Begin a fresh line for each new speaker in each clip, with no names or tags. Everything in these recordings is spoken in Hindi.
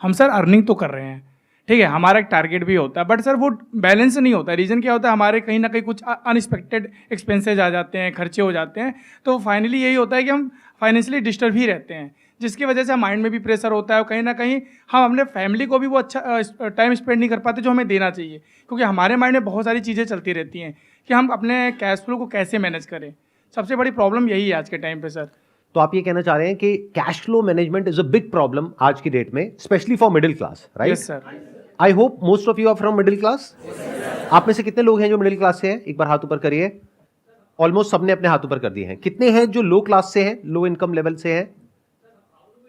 हम सर अर्निंग तो कर रहे हैं, ठीक है, हमारा एक टारगेट भी होता है, बट सर वो बैलेंस नहीं होता है। रीज़न क्या होता है, हमारे कहीं ना कहीं कुछ अनएक्सपेक्टेड एक्सपेंसेज आ जाते हैं, खर्चे हो जाते हैं, तो फाइनली यही होता है कि हम फाइनेंशियली डिस्टर्ब ही रहते हैं, जिसकी वजह से माइंड में भी प्रेशर होता है और कहीं ना कहीं हम अपने फैमिली को भी वो अच्छा टाइम स्पेंड नहीं कर पाते जो हमें देना चाहिए, क्योंकि हमारे माइंड में बहुत सारी चीज़ें चलती रहती हैं कि हम अपने कैश फ्लो को कैसे मैनेज करें। सबसे बड़ी प्रॉब्लम यही है आज के टाइम पे सर।
तो आप ये कहना चाह रहे हैं कि cash flow management is a big problem आज की डेट में, specially for middle class, right?
Yes sir.
I hope most of you are from middle class. आप में से कितने लोग हैं जो मिडिल क्लास से हैं? एक बार हाथ ऊपर करिए। ऑलमोस्ट सबने अपने हाथ ऊपर कर दिए हैं। कितने हैं जो लो क्लास से हैं, लो इनकम लेवल से हैं?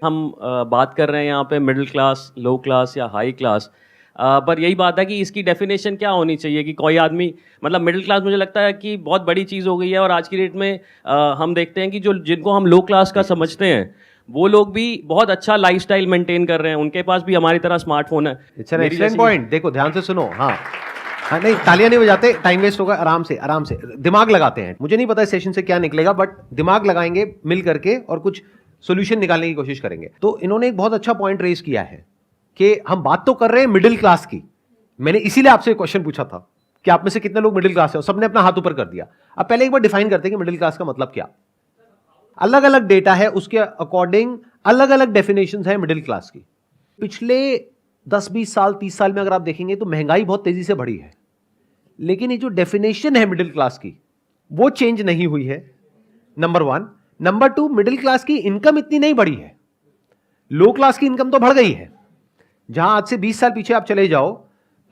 हम बात कर रहे हैं यहाँ पे मिडिल क्लास, लो क्लास या हाई क्लास, पर यही बात है कि इसकी डेफिनेशन क्या होनी चाहिए कि कोई आदमी मतलब मिडिल क्लास मुझे लगता है कि बहुत बड़ी चीज़ हो गई है। और आज की डेट में हम देखते हैं कि जो जिनको हम लो क्लास का समझते हैं वो लोग भी बहुत अच्छा लाइफस्टाइल मेंटेन कर रहे हैं, उनके पास भी हमारी तरह स्मार्टफोन है।
It's an excellent point. देखो ध्यान से सुनो। हाँ हाँ, नहीं तालियां नहीं बजाते, टाइम वेस्ट होगा। आराम से आराम से दिमाग लगाते हैं। मुझे नहीं पता इस सेशन से क्या निकलेगा, बट दिमाग लगाएंगे मिल करके और कुछ सोल्यूशन निकालने की कोशिश करेंगे। तो इन्होंने एक बहुत अच्छा पॉइंट रेज किया है कि हम बात तो कर रहे हैं मिडिल क्लास की। मैंने इसीलिए आपसे क्वेश्चन पूछा था कि आप में से कितने लोग मिडिल क्लास है, सबने अपना हाथ ऊपर कर दिया। अब पहले एक बार डिफाइन करते हैं कि मिडिल क्लास का मतलब क्या। अलग अलग डेटा है, उसके अकॉर्डिंग अलग अलग डेफिनेशन है मिडिल क्लास की। पिछले 10-20 साल 30 साल में अगर आप देखेंगे तो महंगाई बहुत तेजी से बढ़ी है, लेकिन ये जो डेफिनेशन है मिडिल क्लास की वो चेंज नहीं हुई है, नंबर 1। नंबर 2, मिडिल क्लास की इनकम इतनी नहीं बढ़ी है, लो क्लास की इनकम तो बढ़ गई है। जहां आज से 20 साल पीछे आप चले जाओ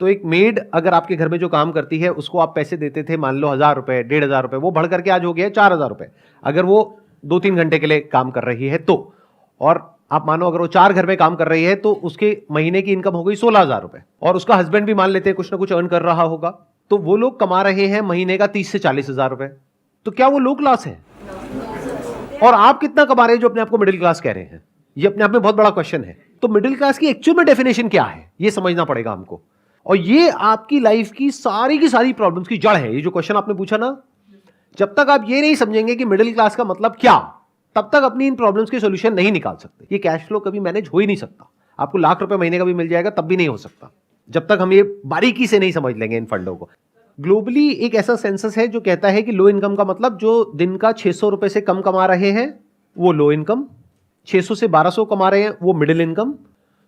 तो एक मेड अगर आपके घर में जो काम करती है उसको आप पैसे देते थे, मान लो 1000 रुपए 1500 रुपए, वो बढ़ करके आज हो गया 4000 रुपए अगर वो 2-3 घंटे के लिए काम कर रही है तो। और आप मानो अगर वो 4 घर में काम कर रही है तो उसके महीने की इनकम हो गई 16000 रुपए, और उसका हस्बैंड भी मान लेते हैं कुछ ना कुछ अर्न कर रहा होगा, तो वो लोग कमा रहे हैं महीने का 30 से 40 हजार रुपए। तो क्या वो लो क्लास है? और आप कितना कमा रहे हैं जो अपने आप को मिडिल क्लास कह रहे हैं? ये अपने आप में बहुत बड़ा क्वेश्चन है। तो मिडिल क्लास की एक्चुअल में डेफिनेशन क्या है ये समझना पड़ेगा हमको, और ये आपकी लाइफ की सारी प्रॉब्लम्स की जड़ है। ये जो क्वेश्चन आपने पूछा ना, जब तक आप ये नहीं समझेंगे कि मिडिल क्लास का मतलब क्या, तब तक अपनी इन प्रॉब्लम्स के सॉल्यूशन नहीं निकाल सकते। ये कैश फ्लो कभी मैनेज हो ही नहीं सकता। आपको लाख रुपए महीने का भी मिल जाएगा तब भी नहीं हो सकता, जब तक हम ये बारीकी से नहीं समझ लेंगे इन फंडों को। ग्लोबली एक ऐसा सेंसस है जो कहता है कि लो इनकम का मतलब जो दिन का 600 रुपए से कम कमा रहे हैं वो लो इनकम, 600 से 1200 कमा रहे हैं वो मिडिल इनकम।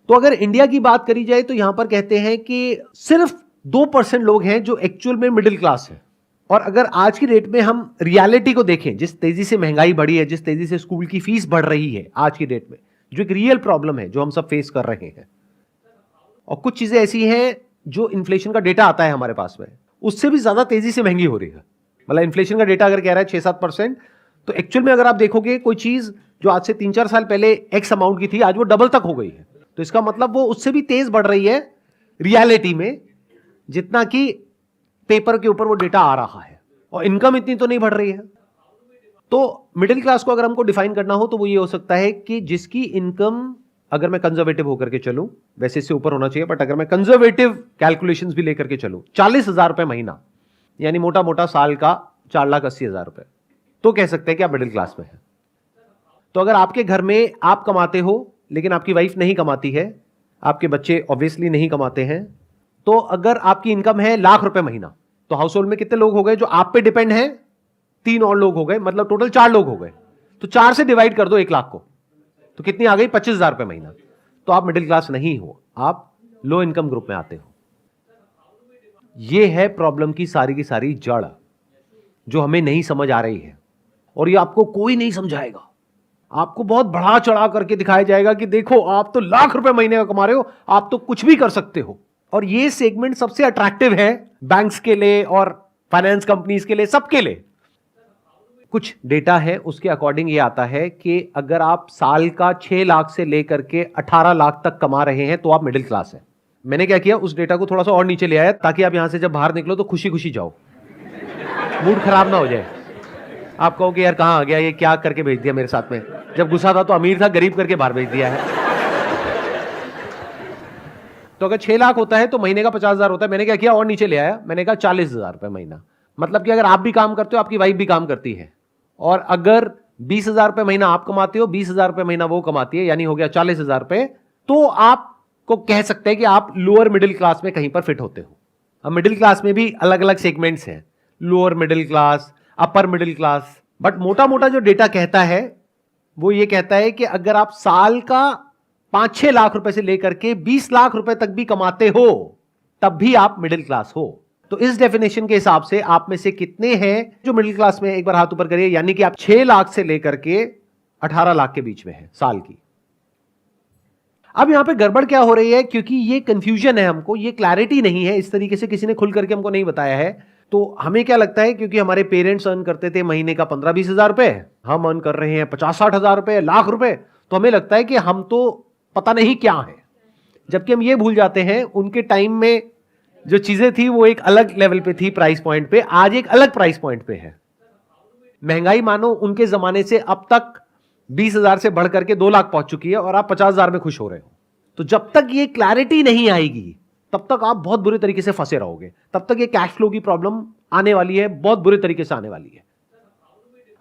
तो अगर इंडिया की बात करी जाए तो यहां पर कहते हैं कि सिर्फ 2% लोग हैं जो एक्चुअल में मिडिल क्लास है। और अगर आज की डेट में हम रियलिटी को देखें, जिस तेजी से महंगाई बढ़ी है, जिस तेजी से स्कूल की फीस बढ़ रही है आज की डेट में, जो एक रियल प्रॉब्लम है जो हम सब फेस कर रहे हैं, और कुछ चीजें ऐसी हैं जो इन्फ्लेशन का डेटा आता है हमारे पास में, उससे भी ज्यादा तेजी से महंगी हो रही है। मतलब इन्फ्लेशन का डेटा अगर कह रहा है 6-7%, तो एक्चुअल में अगर आप देखोगे कोई चीज जो आज से 3-4 साल पहले एक्स अमाउंट की थी, आज वो डबल तक हो गई है। तो इसका मतलब वो उससे भी तेज बढ़ रही है रियलिटी में, जितना कि पेपर के ऊपर वो डेटा आ रहा है, और इनकम इतनी तो नहीं बढ़ रही है। तो मिडिल क्लास को अगर हमको डिफाइन करना हो तो वो ये हो सकता है कि जिसकी इनकम, अगर मैं कंजर्वेटिव होकर के चलूं, वैसे इससे ऊपर होना चाहिए, बट अगर मैं कंजर्वेटिव कैलकुलेशंस भी लेकर के चलूं, 40,000 रुपए महीना, यानी मोटा मोटा साल का 4,80,000 रुपए, तो कह सकते हैं कि आप मिडिल क्लास में हैं। तो अगर आपके घर में आप कमाते हो लेकिन आपकी वाइफ नहीं कमाती है, आपके बच्चे ऑब्वियसली नहीं कमाते हैं, तो अगर आपकी इनकम है लाख रुपए महीना, तो हाउस होल्ड में कितने लोग हो गए जो आप पे डिपेंड हैं? 3 और लोग हो गए, मतलब टोटल 4 लोग हो गए। तो 4 से डिवाइड कर दो 1 लाख को, तो कितनी आ गई? 25,000 रुपए महीना। तो आप मिडिल क्लास नहीं हो, आप लो इनकम ग्रुप में आते हो। यह है प्रॉब्लम की सारी जड़ जो हमें नहीं समझ आ रही है, और ये आपको कोई नहीं समझाएगा। आपको बहुत बढ़ा चढ़ा करके दिखाया जाएगा कि देखो आप तो लाख रुपए महीने का कमा रहे हो, आप तो कुछ भी कर सकते हो। और ये सेगमेंट सबसे अट्रैक्टिव है बैंक्स के लिए और फाइनेंस कंपनीज के लिए, सबके लिए। कुछ डेटा है उसके अकॉर्डिंग ये आता है कि अगर आप साल का 6 लाख से लेकर के 18 लाख तक कमा रहे हैं तो आप मिडिल क्लास है। मैंने क्या किया, उस डेटा को थोड़ा सा और नीचे ले आया ताकि आप यहां से जब बाहर निकलो तो खुशी खुशी जाओ, मूड खराब ना हो जाए। आप कहोगे यार कहां आ गया, ये क्या करके भेज दिया मेरे साथ में, जब गुस्सा था तो अमीर था, गरीब करके बाहर भेज दिया है। तो अगर 6 लाख होता है तो महीने का 50,000 होता है। मैंने क्या किया, और नीचे ले आया, मैंने कहा 40,000 रुपए महीना। मतलब कि अगर आप भी काम करते हो, आपकी वाइफ भी काम करती है, और अगर 20,000 रुपए महीना आप कमाते हो, 20,000 रुपए महीना वो कमाती है, यानी हो गया 40,000 रुपए, तो आप को कह सकते हैं कि आप लोअर मिडिल क्लास में कहीं पर फिट होते हो। अब मिडिल क्लास में भी अलग अलग सेगमेंट्स हैं, lower middle class, upper middle class. But मोटा मोटा जो डेटा कहता है वो ये कहता है कि अगर आप साल का 5-6 लाख रुपए से लेकर के 20 लाख रुपए तक भी कमाते हो तब भी आप मिडिल क्लास हो। तो इस डेफिनेशन के हिसाब से आप में से कितने हैं जो मिडिल क्लास में, एक बार हाथ ऊपर करिए, यानी कि आप 6 लाख से लेकर के 18 लाख के बीच में है साल की। अब यहां पे गड़बड़ क्या हो रही है, क्योंकि ये कंफ्यूजन है, हमको ये क्लैरिटी नहीं है, इस तरीके से किसी ने खुल करके हमको नहीं बताया है। तो हमें क्या लगता है, क्योंकि हमारे पेरेंट्स अर्न करते थे महीने का 15-20 हजार रुपए, हम अर्न कर रहे हैं 50-60 हजार रुपए, लाख रुपए, तो हमें लगता है कि हम तो पता नहीं क्या है। जबकि हम ये भूल जाते हैं उनके टाइम में जो चीजें थी वो एक अलग लेवल पे थी, प्राइस पॉइंट पे, आज एक अलग प्राइस पॉइंट पे है। महंगाई मानो उनके जमाने से अब तक 20,000 से बढ़ करके 2 लाख पहुंच चुकी है और आप 50,000 में खुश हो रहे हो। तो जब तक ये क्लैरिटी नहीं आएगी तब तक आप बहुत बुरे तरीके से फंसे रहोगे, तब तक ये कैश फ्लो की प्रॉब्लम आने वाली है, बहुत बुरे तरीके से आने वाली है।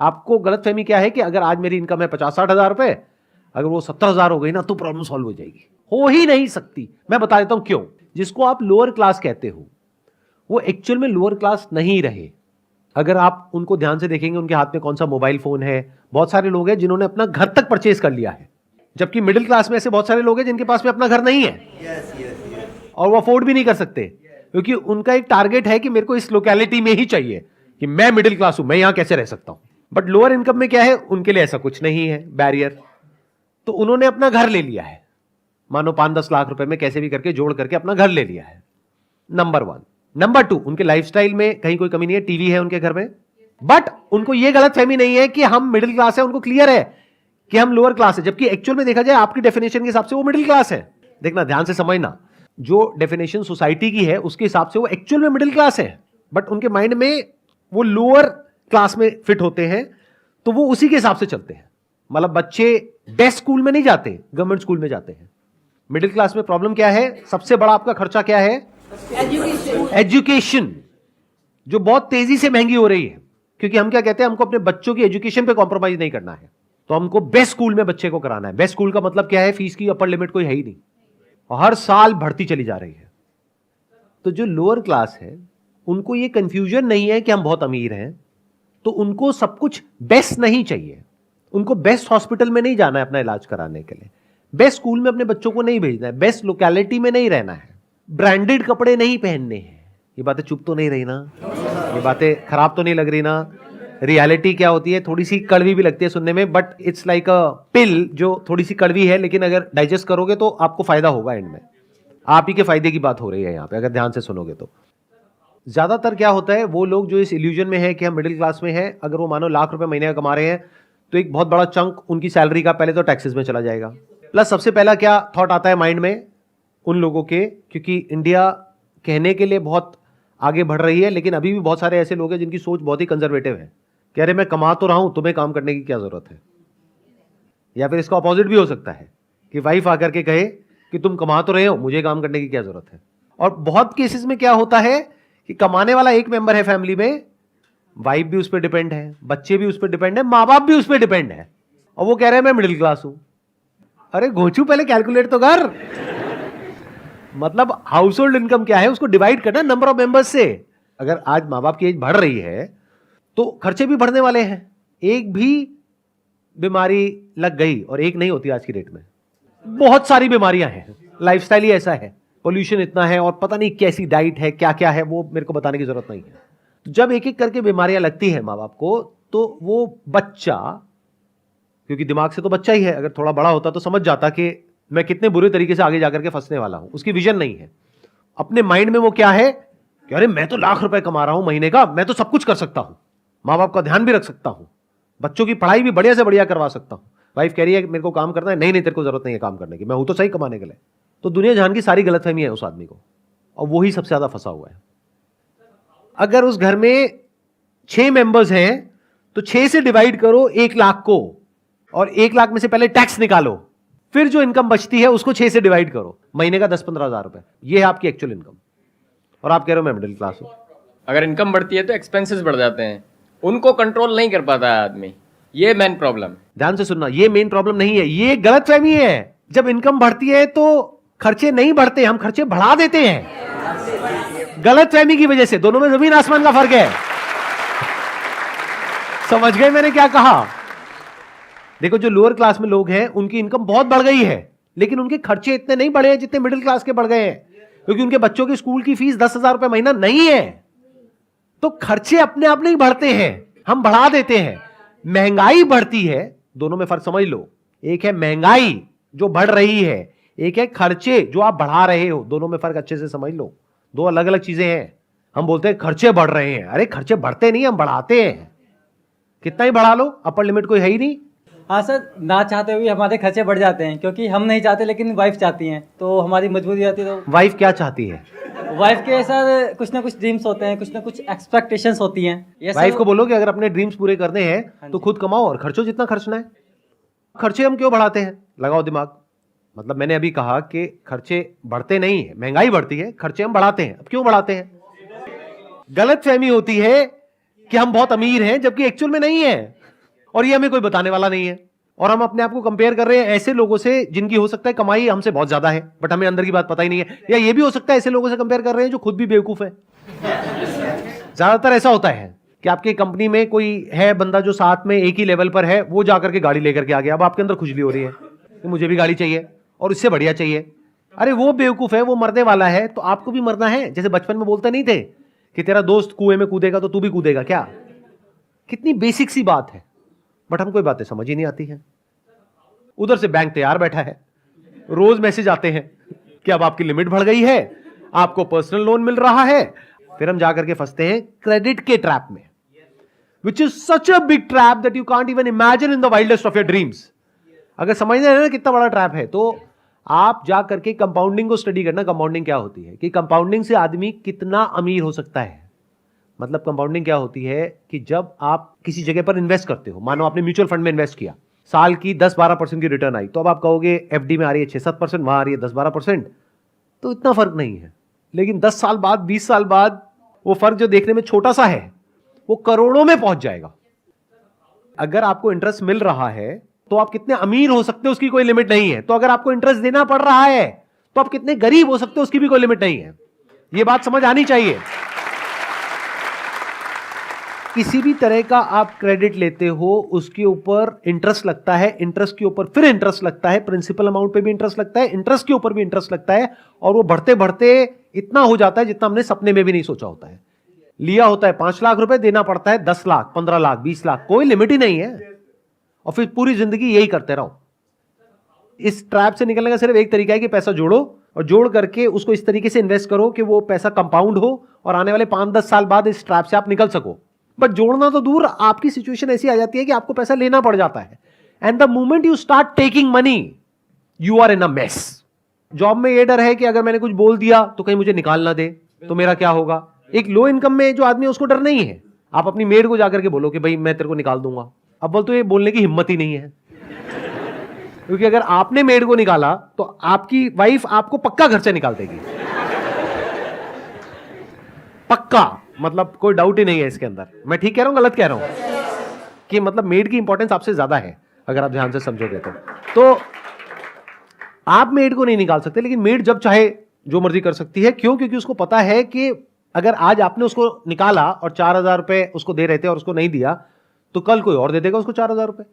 आपको गलतफहमी क्या है कि अगर आज मेरी इनकम है 50-60 हजार रुपए, अगर वो 70,000 हो गई ना तो प्रॉब्लम सॉल्व हो जाएगी। हो ही नहीं सकती। मैं बता देता हूं क्यों। जिसको आप लोअर क्लास कहते हो वो एक्चुअल में लोअर क्लास नहीं रहे। अगर आप उनको ध्यान से देखेंगे, उनके हाथ में कौन सा मोबाइल फोन है। बहुत सारे लोग हैं जिन्होंने अपना घर तक परचेज कर लिया है, जबकि मिडिल क्लास में ऐसे बहुत सारे लोग हैं जिनके पास में अपना घर नहीं है और वो अफोर्ड भी नहीं कर सकते, क्योंकि उनका एक टारगेट है कि मेरे को इस लोकेलिटी में ही चाहिए, कि मैं मिडिल क्लास हूं, मैं यहां कैसे रह सकता हूं। बट लोअर इनकम में क्या है, उनके लिए ऐसा कुछ नहीं है बैरियर। तो उन्होंने अपना घर ले लिया है, मानो 5-10 लाख रुपए में कैसे भी करके जोड़ करके अपना घर ले लिया है। नंबर 1। नंबर 2, उनके लाइफस्टाइल में कहीं कोई कमी नहीं है, टीवी है उनके घर में, बट उनको यह गलतफहमी नहीं है कि हम मिडिल क्लास है। उनको क्लियर है कि हम लोअर क्लास है, जबकि एक्चुअल में देखा जाए आपकी डेफिनेशन के हिसाब से वो मिडिल क्लास है। देखना, ध्यान से समझना, जो डेफिनेशन सोसाइटी की है उसके हिसाब से वो एक्चुअल में मिडिल क्लास है, बट उनके माइंड में वो लोअर क्लास में फिट होते हैं, तो वो उसी के हिसाब से चलते हैं। मतलब बच्चे बेस्ट स्कूल में नहीं जाते, गवर्नमेंट स्कूल में जाते हैं। मिडिल क्लास में प्रॉब्लम क्या है, सबसे बड़ा आपका खर्चा क्या है, एजुकेशन, जो बहुत तेजी से महंगी हो रही है। क्योंकि हम क्या कहते हैं, हमको अपने बच्चों की एजुकेशन पे कॉम्प्रोमाइज नहीं करना है, तो हमको बेस्ट स्कूल में बच्चे को कराना है। बेस्ट स्कूल का मतलब क्या है, फीस की अपर लिमिट कोई है ही नहीं और हर साल बढ़ती चली जा रही है। तो जो लोअर क्लास है उनको ये कंफ्यूजन नहीं है कि हम बहुत अमीर हैं, तो उनको सब कुछ बेस्ट नहीं चाहिए। उनको बेस्ट हॉस्पिटल में नहीं जाना है अपना इलाज कराने के लिए, बेस्ट स्कूल में अपने बच्चों को नहीं भेजना है, बेस्ट लोकेलिटी में नहीं रहना है, ब्रांडेड कपड़े नहीं पहनने हैं। ये बातें चुप तो नहीं रही ना, ये बातें खराब तो नहीं लग रही ना। रियलिटी क्या होती है, थोड़ी सी कड़वी भी लगती है सुनने में, बट इट्स लाइक अ पिल जो थोड़ी सी कड़वी है, लेकिन अगर डाइजेस्ट करोगे तो आपको फायदा होगा एंड में। आप ही के फायदे की बात हो रही है यहाँ पे, अगर ध्यान से सुनोगे तो। ज्यादातर क्या होता है, वो लोग जो इस इल्यूजन में है कि हम मिडिल क्लास में हैं, अगर वो मानो लाख रुपए महीने का कमा रहे हैं तो एक बहुत बड़ा चंक उनकी सैलरी का पहले तो टैक्सेस में चला जाएगा। प्लस सबसे पहला क्या थॉट आता है माइंड में उन लोगों के, क्योंकि इंडिया कहने के लिए बहुत आगे बढ़ रही है, लेकिन अभी भी बहुत सारे ऐसे लोग हैं जिनकी सोच बहुत ही कंजर्वेटिव है। कह रहे मैं कमा तो रहा हूं, तुम्हें काम करने की क्या जरूरत है। या फिर इसका अपोजिट भी हो सकता है कि वाइफ आकर के कहे कि तुम कमा तो रहे हो, मुझे काम करने की क्या जरूरत है। और बहुत केसेस में क्या होता है कि कमाने वाला एक मेंबर है फैमिली में, वाइफ भी उस पर डिपेंड है, बच्चे भी उस पर डिपेंड है, माँ बाप भी उस पर डिपेंड है, और वो कह रहे हैं मैं मिडिल क्लास हूं। अरे घोचू, पहले कैलकुलेट तो कर। मतलब हाउस होल्ड इनकम क्या है उसको डिवाइड करना नंबर ऑफ मेंबर्स से। अगर आज माँ बाप की एज बढ़ रही है तो खर्चे भी बढ़ने वाले हैं। एक भी बीमारी लग गई, और एक नहीं होती आज की डेट में, बहुत सारी बीमारियां हैं। लाइफस्टाइल ही ऐसा है, पोल्यूशन इतना है, और पता नहीं कैसी डाइट है, क्या क्या है, वो मेरे को बताने की जरूरत नहीं है। तो जब एक एक करके बीमारियां लगती है माँ बाप को, तो वो बच्चा, क्योंकि दिमाग से तो बच्चा ही है, अगर थोड़ा बड़ा होता तो समझ जाता कि मैं कितने बुरे तरीके से आगे जाकर के फंसने वाला हूं। उसकी विजन नहीं है। अपने माइंड में वो क्या है कि अरे मैं तो लाख रुपए कमा रहा हूं महीने का, मैं तो सब कुछ कर सकता हूं, माँ बाप का ध्यान भी रख सकता हूं, बच्चों की पढ़ाई भी बढ़िया से बढ़िया करवा सकता हूं। वाइफ कह रही है कि मेरे को काम करना है, नहीं नहीं तेरे को जरूरत नहीं है काम करने की, मैं हूं तो सही कमाने के लिए। तो दुनिया जहान की सारी गलतफहमी है उस आदमी को, और वही सबसे ज्यादा फंसा हुआ है। अगर उस घर में 6 मेंबर्स हैं तो 6 से डिवाइड करो 1 लाख को, और 1 लाख में से पहले टैक्स निकालो, फिर जो इनकम बचती है उसको 6 से डिवाइड करो, महीने का 10-15 हजार रुपए, ये है आपकी एक्चुअल इनकम। और आप कह रहे हो मैं मिडिल क्लास हूं।
अगर इनकम बढ़ती है तो एक्सपेंसेस बढ़ जाते हैं, उनको कंट्रोल नहीं कर पाता है आदमी, ये मेन प्रॉब्लम।
ध्यान से सुनना, ये मेन प्रॉब्लम नहीं है, ये गलतफहमी है। जब इनकम बढ़ती है तो खर्चे नहीं बढ़ते, हम खर्चे बढ़ा देते हैं गलत फहमी की वजह से। दोनों में जमीन आसमान का फर्क है। समझ गए मैंने क्या कहा? देखो, जो लोअर क्लास में लोग हैं उनकी इनकम बहुत बढ़ गई है, लेकिन उनके खर्चे इतने नहीं बढ़े हैं जितने मिडिल क्लास के बढ़ गए हैं, क्योंकि उनके बच्चों की स्कूल की फीस 10,000 रुपए महीना नहीं है। तो खर्चे अपने आप नहीं बढ़ते हैं, हम बढ़ा देते हैं। महंगाई बढ़ती है, दोनों में फर्क समझ लो। एक है महंगाई जो बढ़ रही है, एक है खर्चे जो आप बढ़ा रहे हो। दोनों में फर्क अच्छे से समझ लो, दो अलग अलग चीजें हैं। हम बोलते हैं खर्चे बढ़ रहे हैं, अरे खर्चे बढ़ते नहीं, हम बढ़ाते हैं। कितना ही बढ़ा लो, अपर लिमिट कोई है ही नहीं।
हाँ सर, ना चाहते हुए हमारे खर्चे बढ़ जाते हैं, क्योंकि हम नहीं चाहते लेकिन वाइफ चाहती हैं, तो हमारी मजबूरी आती है। तो
वाइफ क्या चाहती है?
वाइफ के सर कुछ ना कुछ ड्रीम्स होते हैं, कुछ ना कुछ एक्सपेक्टेशंस होती हैं। ये
वाइफ
सर-
को बोलो कि अगर अपने ड्रीम्स पूरे करने हैं तो खुद कमाओ और खर्चो जितना खर्चना है। खर्चे हम क्यों बढ़ाते हैं? लगाओ दिमाग। मतलब मैंने अभी कहा कि खर्चे बढ़ते नहीं है, महंगाई बढ़ती है, खर्चे हम बढ़ाते हैं। अब क्यों बढ़ाते हैं? गलत फहमी होती है कि हम बहुत अमीर हैं, जबकि एक्चुअल में नहीं है, और ये हमें कोई बताने वाला नहीं है। और हम अपने आप को कंपेयर कर रहे हैं ऐसे लोगों से जिनकी हो सकता है कमाई हमसे बहुत ज्यादा है, बट हमें अंदर की बात पता ही नहीं है। या ये भी हो सकता है ऐसे लोगों से कंपेयर कर रहे हैं जो खुद भी बेवकूफ है। ज्यादातर ऐसा होता है कि आपकी कंपनी में कोई है बंदा जो साथ में एक ही लेवल पर है, वो जाकर के गाड़ी लेकर के आ गया। अब आपके अंदर खुजली हो रही है कि मुझे भी गाड़ी चाहिए और इससे बढ़िया चाहिए। अरे वो बेवकूफ है, वो मरने वाला है, तो आपको भी मरना है। जैसे बचपन में बोलते नहीं थे कि तेरा दोस्त कुएं में कूदेगा तो तू भी कूदेगा क्या? कितनी बेसिक सी बात है, बट हमको बातें समझ ही नहीं आती हैं। उधर से बैंक तैयार बैठा है, रोज मैसेज आते हैं कि अब आपकी लिमिट बढ़ गई है, आपको पर्सनल लोन मिल रहा है। फिर हम जाकर के फंसते हैं क्रेडिट के ट्रैप में, which is such a big trap that you can't even imagine in the wildest of your dreams. अगर समझने ना कितना बड़ा ट्रैप है, तो आप जा करके कंपाउंडिंग को स्टडी करना। कंपाउंडिंग क्या होती है, कि कंपाउंडिंग से आदमी कितना अमीर हो सकता है। मतलब कंपाउंडिंग क्या होती है कि जब आप किसी जगह पर इन्वेस्ट करते हो, मानो आपने म्यूचुअल फंड में इन्वेस्ट किया, साल की 10-12% की रिटर्न आई, तो अब आप कहोगे एफडी में आ रही है 6-7%, वहां आ रही है 10-12%, तो इतना फर्क नहीं है। लेकिन 10 साल बाद, 20 साल बाद वो फर्क जो देखने में छोटा सा है, वो करोड़ों में पहुंच जाएगा। अगर आपको इंटरेस्ट मिल रहा है तो आप कितने अमीर हो सकते हो उसकी कोई लिमिट नहीं है। तो अगर आपको इंटरेस्ट देना पड़ रहा है तो आप कितने गरीब हो सकते हो उसकी भी कोई लिमिट नहीं है। यह बात समझ आनी चाहिए। किसी भी तरह का आप क्रेडिट लेते हो, उसके ऊपर इंटरेस्ट लगता है, इंटरेस्ट के ऊपर फिर इंटरेस्ट लगता है, प्रिंसिपल अमाउंट पे भी इंटरेस्ट लगता है, इंटरेस्ट के ऊपर भी इंटरेस्ट लगता है, और वो बढ़ते बढ़ते इतना हो जाता है जितना हमने सपने में भी नहीं सोचा होता है। लिया होता है 5 लाख रुपए, देना पड़ता है 10 लाख, 15 लाख, 20 लाख, कोई लिमिट ही नहीं है, और फिर पूरी जिंदगी यही करते रहो। इस ट्रैप से निकलने का सिर्फ एक तरीका है कि पैसा जोड़ो, और जोड़ करके उसको इस तरीके से इन्वेस्ट करो कि वो पैसा कंपाउंड हो, और आने वाले 5-10 साल बाद इस ट्रैप से आप निकल सको। बट जोड़ना तो दूर, आपकी सिचुएशन ऐसी आ जाती है कि आपको पैसा लेना पड़ जाता है, and the moment you start taking money you are in a mess. Job में ये डर है कि अगर मैंने कुछ बोल दिया तो कहीं मुझे निकाल ना दे, तो मेरा क्या होगा। एक लो इनकम में जो आदमी है उसको डर नहीं है। आप अपनी मेड को जाकर के बोलो कि भाई मैं तेरे को निकाल दूंगा, अब बोल तो ये बोलने की हिम्मत ही नहीं है, क्योंकि अगर आपने मेड को निकाला तो आपकी वाइफ आपको पक्का घर से निकाल देगी, पक्का। मतलब कोई डाउट ही नहीं है इसके अंदर। मैं ठीक कह रहा हूं, गलत कह रहा हूं? कि मतलब मेड की इंपॉर्टेंस आपसे ज्यादा है अगर आप ध्यान से समझोगे तो आप मेड को नहीं निकाल सकते, लेकिन मेड जब चाहे जो मर्जी कर सकती है। क्यों? क्योंकि उसको पता है कि अगर आज आपने उसको निकाला और 4,000 रुपए उसको दे रहे थे और उसको नहीं दिया, तो कल कोई और दे देगा उसको 4,000 रुपए।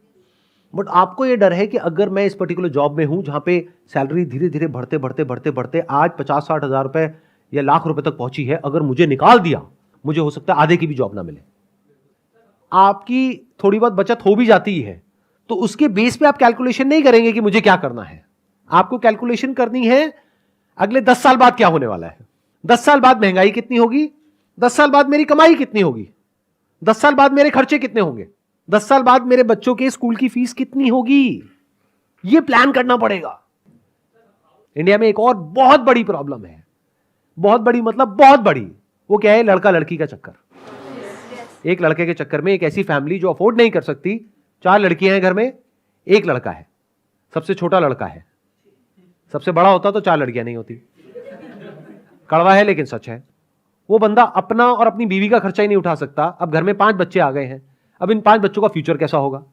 बट आपको यह डर है कि अगर मैं इस पर्टिकुलर जॉब में हूं जहां पे सैलरी धीरे धीरे बढ़ते बढ़ते बढ़ते बढ़ते आज 50-60 हजार रुपए या लाख रुपए तक पहुंची है, अगर मुझे निकाल दिया, मुझे हो सकता है आधे की भी जॉब ना मिले। आपकी थोड़ी बहुत बचत हो भी जाती है, तो उसके बेस पे आप कैलकुलेशन नहीं करेंगे कि मुझे क्या करना है। आपको कैलकुलेशन करनी है अगले 10 साल बाद क्या होने वाला है, 10 साल बाद महंगाई कितनी होगी, 10 साल बाद मेरी कमाई कितनी होगी, 10 साल बाद मेरे खर्चे कितने होंगे, 10 साल बाद मेरे बच्चों के स्कूल की फीस कितनी होगी। यह प्लान करना पड़ेगा। इंडिया में एक और बहुत बड़ी प्रॉब्लम है, बहुत बड़ी मतलब बहुत बड़ी। वो क्या है? लड़का लड़की का चक्कर। एक लड़के के चक्कर में एक ऐसी फैमिली जो अफोर्ड नहीं कर सकती, 4 लड़कियां हैं घर में, एक लड़का है, सबसे छोटा लड़का है। सबसे बड़ा होता तो 4 लड़कियां नहीं होती। कड़वा है लेकिन सच है। वो बंदा अपना और अपनी बीवी का खर्चा ही नहीं उठा सकता। अब घर में 5 बच्चे आ गए हैं, अब इन 5 बच्चों का फ्यूचर कैसा होगा।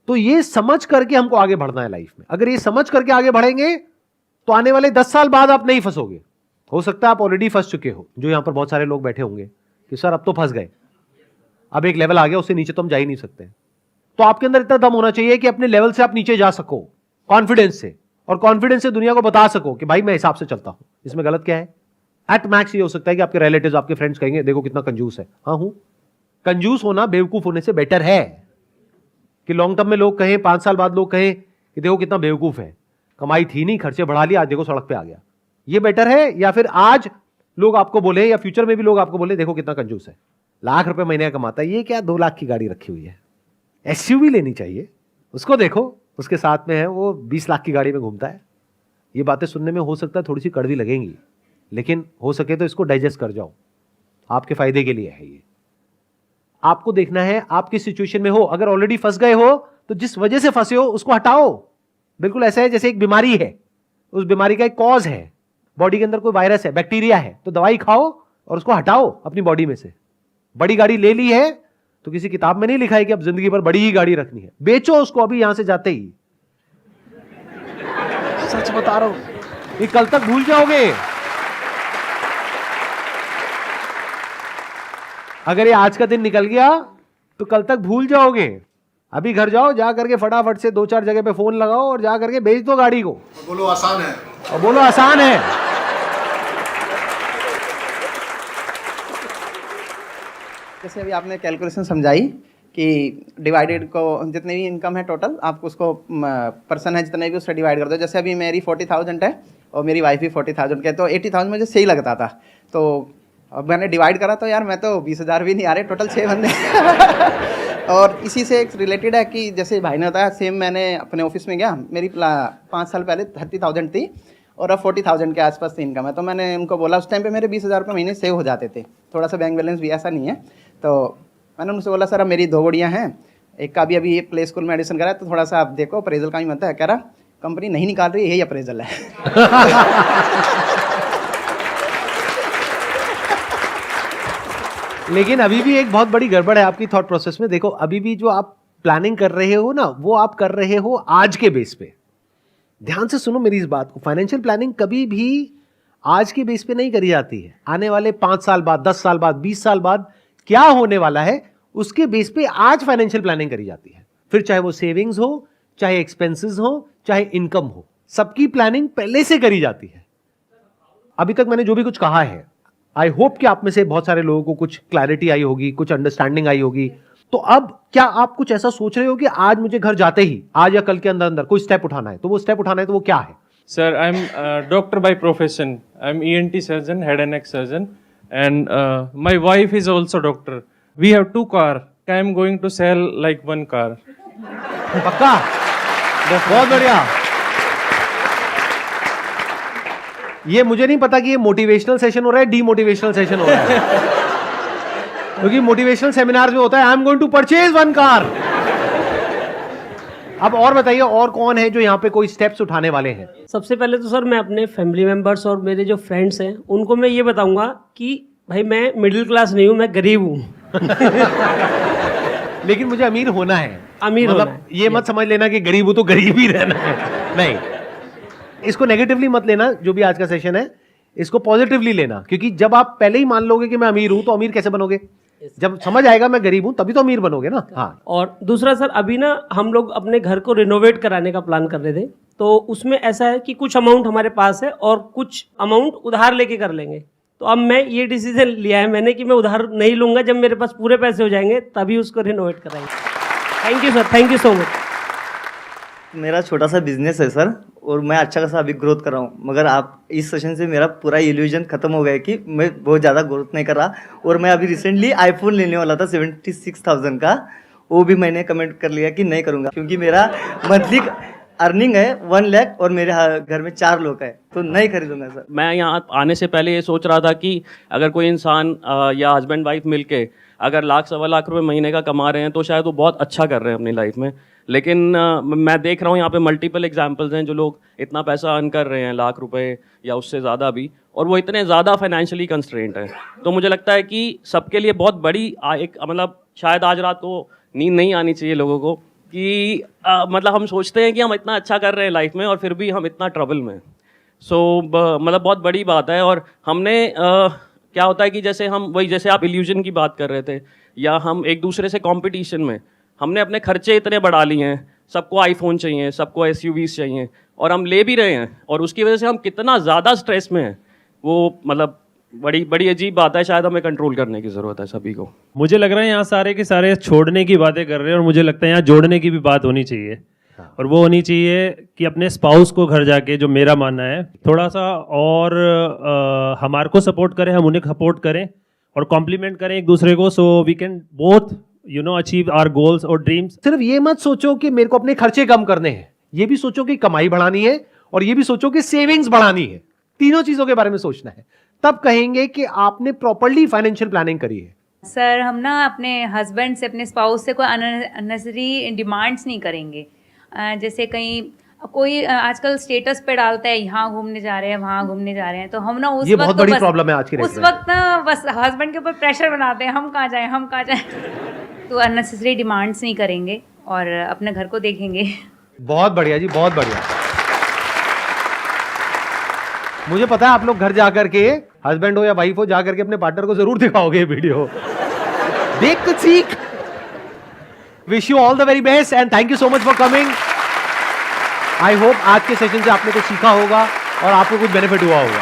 तो ये समझ करके हमको आगे बढ़ना है लाइफ में। अगर ये समझ करके आगे बढ़ेंगे तो आने वाले 10 साल बाद आप नहीं फंसोगे। हो सकता है आप ऑलरेडी फंस चुके हो, जो यहां पर बहुत सारे लोग बैठे होंगे कि सर अब तो फंस गए, अब एक लेवल आ गया, उससे नीचे तो हम जा ही नहीं सकते। तो आपके अंदर इतना दम होना चाहिए कि अपने लेवल से आप नीचे जा सको कॉन्फिडेंस से, और कॉन्फिडेंस से दुनिया को बता सको कि भाई मैं हिसाब से चलता हूं, इसमें गलत क्या है। एट मैक्स ये हो सकता है कि आपके रिलेटिव्स, आपके फ्रेंड्स कहेंगे देखो कितना कंजूस है। हाँ हूं, कंजूस होना बेवकूफ होने से बेटर है कि लॉन्ग टर्म में लोग कहें, 5 साल बाद लोग कहें कि देखो कितना बेवकूफ है, कमाई थी नहीं, खर्चे बढ़ा लिया, आज देखो सड़क पे आ गया। ये बेटर है, या फिर आज लोग आपको बोले या फ्यूचर में भी लोग आपको बोले देखो कितना कंजूस है, लाख रुपए महीने का कमाता है, ये क्या 2 लाख की गाड़ी रखी हुई है, एसयूवी लेनी चाहिए, उसको देखो उसके साथ में है वो 20 लाख की गाड़ी में घूमता है। ये बातें सुनने में हो सकता है थोड़ी सी कड़वी लगेंगी, लेकिन हो सके तो इसको डाइजेस्ट कर जाओ, आपके फायदे के लिए है ये। आपको देखना है आप किस सिचुएशन में हो। अगर ऑलरेडी फंस गए हो तो जिस वजह से फंसे हो उसको हटाओ। बिल्कुल ऐसा है जैसे एक बीमारी है, उस बीमारी का एक कॉज है, बॉडी के अंदर कोई वायरस है, बैक्टीरिया है, तो दवाई खाओ और उसको हटाओ अपनी बॉडी में से। बड़ी गाड़ी ले ली है तो किसी किताब में नहीं लिखा है कि अब जिंदगी भर बड़ी ही गाड़ी रखनी है, बेचो उसको अभी यहां से जाते ही। सच बता रहा हूं, ये कल तक भूल जाओगे। अगर ये आज का दिन निकल गया तो कल तक भूल जाओगे। अभी घर जाओ, जा करके फटाफट से 2-4 जगह पे फोन लगाओ और जा करके बेच दो गाड़ी को।
बोलो आसान है,
और बोलो आसान है।
जैसे अभी आपने कैलकुलेशन समझाई कि डिवाइडेड को जितनी भी इनकम है टोटल, आप उसको पर्सन है जितने भी उससे डिवाइड कर दो। जैसे अभी मेरी 40,000 है और मेरी वाइफ भी 40,000 के, तो 80,000 मुझे सही लगता था। तो अब मैंने डिवाइड करा तो यार मैं तो 20,000 भी नहीं आ रहे, टोटल 6 बंदे। और इसी से एक रिलेटेड है कि जैसे भाई ने बताया, सेम मैंने अपने ऑफिस में गया, मेरी 5 साल पहले 30,000 थी और अब 40,000 के आसपास इनकम है। तो मैंने उनको बोला, उस टाइम पे मेरे 20,000 रुपये महीने सेव हो जाते थे, थोड़ा सा बैंक बैलेंस भी ऐसा नहीं है। तो मैंने उनसे बोला सर अब मेरी 2 गुड़ियाँ हैं, एक का भी अभी प्ले स्कूल में एडमिशन करा है, तो थोड़ा सा आप देखो अप्रेजल का भी मत है। कह रहा कंपनी नहीं निकाल रही, यही अप्रेजल है।
लेकिन अभी भी एक बहुत बड़ी गड़बड़ है आपकी थॉट प्रोसेस में। देखो अभी भी जो आप प्लानिंग कर रहे हो ना, वो आप कर रहे हो आज के बेस पे। ध्यान से सुनो मेरी इस बात को, फाइनेंशियल प्लानिंग कभी भी आज के बेस पे नहीं करी जाती है। आने वाले 5 साल बाद, 10 साल बाद, 20 साल बाद क्या होने वाला है उसके बेस पे आज फाइनेंशियल प्लानिंग करी जाती है। फिर चाहे वो सेविंग्स हो, चाहे एक्सपेंसेस हो, चाहे इनकम हो, सबकी प्लानिंग पहले से करी जाती है। अभी तक मैंने जो भी कुछ कहा है, आई होप कि आप में से बहुत सारे लोगों को कुछ क्लैरिटी आई होगी, कुछ अंडरस्टैंडिंग आई होगी। तो अब क्या आप कुछ ऐसा सोच रहे हो कि आज मुझे घर जाते ही, आज या कल के अंदर अंदर कोई स्टेप उठाना है, तो वो स्टेप उठाना है तो वो क्या है?
Sir, I'm a doctor by profession. I'm ENT surgeon, head and neck surgeon, and my wife is also doctor. We have 2 cars. I'm going to sell like 1 car.
पक्का? बहुत बढ़िया। ये मुझे नहीं पता कि ये मोटिवेशनल सेशन हो रहा है, डीमोटिवेशनल सेशन हो रहा है। क्योंकि मोटिवेशनल सेमिनार में होता है I am going to purchase 1 car. अब और बताइए, और कौन है जो यहाँ पे कोई स्टेप्स उठाने वाले हैं?
सबसे पहले तो सर मैं अपने फैमिली मेंबर्स और मेरे जो फ्रेंड्स हैं उनको मैं ये बताऊंगा कि भाई मैं मिडिल क्लास नहीं हूँ, मैं गरीब हूँ।
लेकिन मुझे अमीर होना है।
अमीर
मतलब
होना है।
ये मत समझ लेना कि गरीब हूं तो गरीब ही रहना है, नहीं। इसको नेगेटिवली मत लेना, जो भी आज का सेशन है इसको पॉजिटिवली लेना। क्योंकि जब आप पहले ही मान लोगे कि मैं अमीर हूं, तो अमीर कैसे बनोगे? जब समझ आएगा मैं गरीब हूं तभी तो अमीर बनोगे ना। हाँ।
और दूसरा सर, अभी ना हम लोग अपने घर को रिनोवेट कराने का प्लान कर रहे थे, तो उसमें ऐसा है कि कुछ अमाउंट हमारे पास है और कुछ अमाउंट उधार लेके कर लेंगे। तो अब मैं ये डिसीजन लिया है मैंने कि मैं उधार नहीं लूंगा, जब मेरे पास पूरे पैसे हो जाएंगे तभी उसको रिनोवेट कराएंगे। Thank you sir, thank you so much.
मेरा छोटा सा बिजनेस है सर, और मैं अच्छा खासा अभी ग्रोथ कर रहा हूँ, मगर आप इस सेशन से मेरा पूरा इल्यूजन खत्म हो गया कि मैं बहुत ज़्यादा ग्रोथ नहीं कर रहा। और मैं अभी रिसेंटली आईफोन लेने वाला था 76,000 का, वो भी मैंने कमेंट कर लिया कि नहीं करूँगा, क्योंकि मेरा मंथली अर्निंग है 1 लाख और मेरे घर में 4 लोग हैं, तो नहीं खरीदूंगा सर।
मैं यहाँ आने से पहले ये सोच रहा था कि अगर कोई इंसान या हस्बैंड वाइफ मिलके अगर 1,00,000-1,25 रुपये महीने का कमा रहे हैं तो शायद वो बहुत अच्छा कर रहे हैं अपनी लाइफ में। लेकिन मैं देख रहा हूँ यहाँ पे मल्टीपल एग्जांपल्स हैं जो लोग इतना पैसा अर्न कर रहे हैं, लाख रुपए या उससे ज़्यादा भी, और वो इतने ज़्यादा फाइनेंशियली कंस्ट्रेंट हैं। तो मुझे लगता है कि सबके लिए बहुत बड़ी एक मतलब शायद आज रात को नींद नहीं आनी चाहिए लोगों को कि मतलब हम सोचते हैं कि हम इतना अच्छा कर रहे हैं लाइफ में और फिर भी हम इतना ट्रबल में। सो मतलब बहुत बड़ी बात है। और हमने क्या होता है कि जैसे हम वही जैसे आप इल्यूजन की बात कर रहे थे, या हम एक दूसरे से कंपटीशन में हमने अपने खर्चे इतने बढ़ा लिए हैं, सबको आईफोन चाहिए, सबको एसयूवीज चाहिए, और हम ले भी रहे हैं, और उसकी वजह से हम कितना ज़्यादा स्ट्रेस में हैं, वो मतलब बड़ी बड़ी अजीब बात है। शायद हमें कंट्रोल करने की ज़रूरत है सभी को।
मुझे लग रहा है यहाँ सारे के सारे छोड़ने की बातें कर रहे हैं, और मुझे लगता है यहाँ जोड़ने की भी बात होनी चाहिए। और वो होनी चाहिए कि अपने स्पाउस को घर जाके, जो मेरा मानना है, थोड़ा सा और हमारे को सपोर्ट करें, हम उन्हें सपोर्ट करें और कॉम्प्लीमेंट करें एक दूसरे को, so we can both achieve our goals और ड्रीम्स।
सिर्फ ये मत सोचो कि मेरे को अपने खर्चे कम करने हैं, ये भी सोचो कि कमाई बढ़ानी है, और ये भी सोचो कि सेविंग्स बढ़ानी है। तीनों चीजों के बारे में सोचना है, तब कहेंगे कि आपने प्रॉपर्ली फाइनेंशियल प्लानिंग करी है।
सर हम ना अपने हस्बैंड से, अपने स्पाउस से कोई अननेसेसरी डिमांड्स नहीं करेंगे। जैसे कहीं कोई आजकल स्टेटस पे डालता है यहाँ घूमने जा रहे हैं, वहाँ घूमने जा रहे हैं, तो हम ना उस
ये
वक्त
बहुत
तो
बड़ी
बस
प्रॉब्लम है आज की
उस वक्त ना बस हस्बैंड के ऊपर प्रेशर बनाते हैं, हम कहाँ जाएं, हम कहाँ जाएं। तो अननेसेसरी डिमांड्स नहीं करेंगे और अपने घर को देखेंगे।
बहुत बढ़िया जी, बहुत बढ़िया। मुझे पता है आप लोग घर जाकर के, हस्बैंड हो या वाइफ हो, जाकर के अपने पार्टनर को जरूर दिखाओगे ये वीडियो, देख कुछ सीख। Wish you all the very best and thank you so much for coming. I hope आज के सेशन से आपने कुछ सीखा होगा और आपको कुछ बेनिफिट हुआ होगा।